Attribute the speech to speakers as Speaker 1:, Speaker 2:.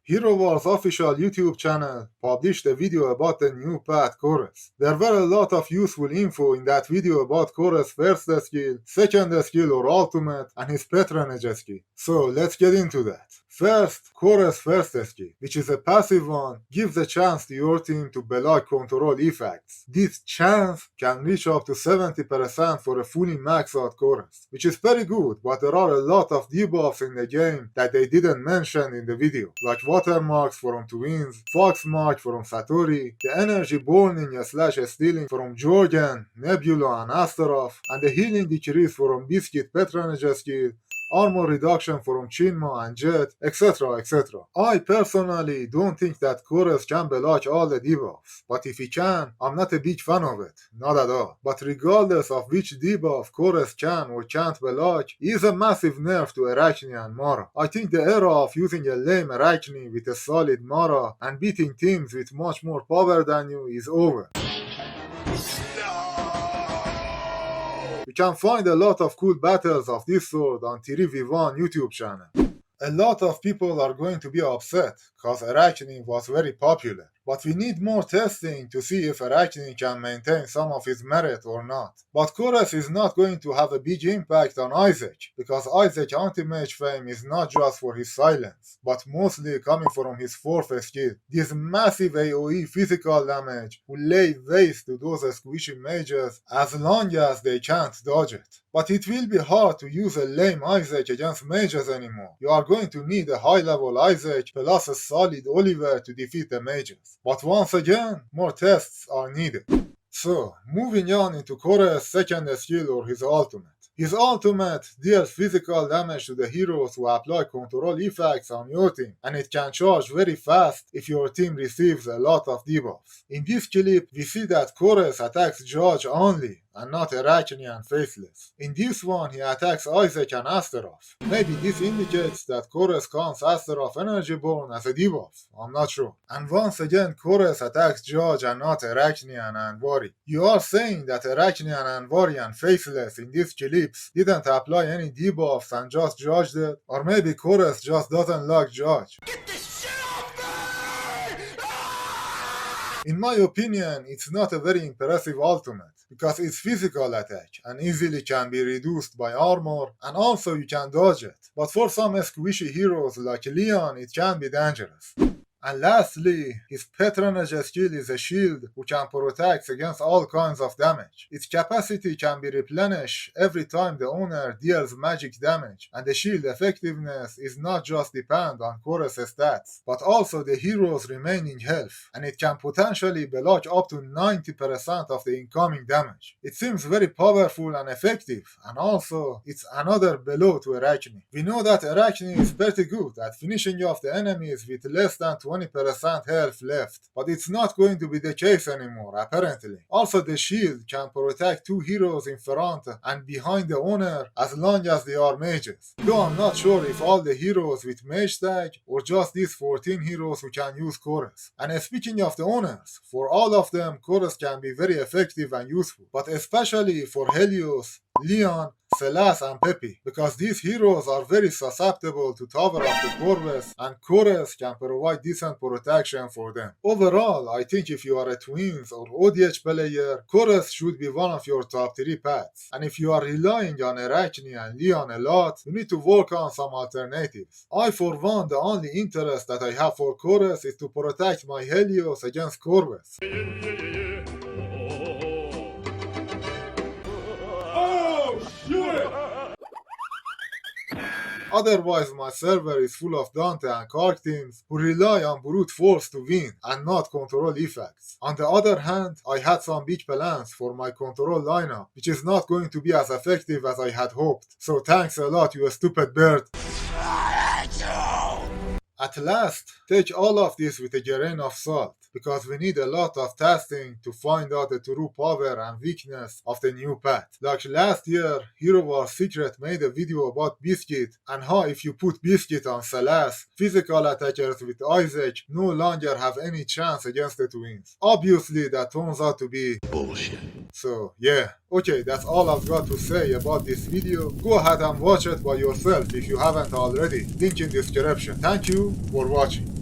Speaker 1: Hero Wars official YouTube channel published a video about the new path KHORUS. There were a lot of useful info in that video about KHORUS' first skill, second skill or ultimate, and his patronage skill. So let's get into that. First, KHORUS' first skill, which is a passive one, gives a chance to your team to block control effects. This chance can reach up to 70% for a fully maxed out KHORUS, which is very good, but there are a lot of debuffs in the game that they didn't mention in the video, like watermarks from Twins, Fox Mark from Satori, the energy burning/stealing from Jorgen, Nebula and Astaroth, and the healing decrease from Biscuit patronage skill, armor reduction from Chinma and Jet, etc. etc. I personally don't think that KHORUS can block all the debuffs, but if he can, I'm not a big fan of it, not at all. But regardless of which debuff KHORUS can or can't block, he is a massive nerf to Arachne and Mara. I think the era of using a lame Arachne with a solid Mara and beating teams with much more power than you is over. You can find a lot of cool battles of this sort on 3v1 YouTube channel. A lot of people are going to be upset cause Arachne was very popular, but we need more testing to see if Arachne can maintain some of his merit or not. But KHORUS is not going to have a big impact on Isaac, because Isaac's anti-mage fame is not just for his silence, but mostly coming from his fourth skill. This massive AoE physical damage will lay waste to those squishy mages as long as they can't dodge it. But it will be hard to use a lame Isaac against mages anymore. You are going to need a high level Isaac plus a solid Oliver to defeat the mages. But once again, more tests are needed. So, moving on into KHORUS' second skill or his ultimate. His ultimate deals physical damage to the heroes who apply control effects on your team, and it can charge very fast if your team receives a lot of debuffs. In this clip, we see that KHORUS attacks Judge only, and not Arachne and Faceless. In this one, he attacks Isaac and Astaroth. Maybe this indicates that KHORUS counts Astaroth Energy Burn as a debuff, I'm not sure. And once again, KHORUS attacks Judge and not Arachne and Anvari. You are saying that Arachne and Anvari and Faceless in these clips didn't apply any debuffs and just judged it? Or maybe KHORUS just doesn't like Judge. In my opinion, it's not a very impressive ultimate, because it's physical attack and easily can be reduced by armor, and also you can dodge it. But for some squishy heroes like Leon, it can be dangerous. And lastly, his patronage skill is a shield who can protect against all kinds of damage. Its capacity can be replenished every time the owner deals magic damage, and the shield effectiveness is not just depend on KHORUS' stats, but also the hero's remaining health, and it can potentially block up to 90% of the incoming damage. It seems very powerful and effective, and also it's another blow to Arachne. We know that Arachne is pretty good at finishing off the enemies with less than 20% health left, but it's not going to be the case anymore, apparently. Also, the shield can protect two heroes in front and behind the owner as long as they are mages. Though I'm not sure if all the heroes with mage tag or just these 14 heroes who can use KHORUS. And speaking of the owners, for all of them KHORUS can be very effective and useful, but especially for Helios, Leon, Celas and Peppy, because these heroes are very susceptible to Tower of the Corvus, and KHORUS can provide decent protection for them. Overall, I think if you are a Twins or ODH player, KHORUS should be one of your top 3 paths. And if you are relying on Arachne and Leon a lot, you need to work on some alternatives. I, for one, the only interest that I have for KHORUS is to protect my Helios against Corvus. Otherwise, my server is full of Dante and Kark teams who rely on brute force to win and not control effects. On the other hand, I had some big plans for my control lineup, which is not going to be as effective as I had hoped. So thanks a lot, you stupid bird. At last, take all of this with a grain of salt, because we need a lot of testing to find out the true power and weakness of the new path. Like last year, Hero Wars Secret made a video about Biscuit and how if you put Biscuit on Celas, physical attackers with Isaac no longer have any chance against the Twins. Obviously, that turns out to be bullshit. So, yeah. Okay, that's all I've got to say about this video. Go ahead and watch it by yourself if you haven't already. Link in description. Thank you for watching.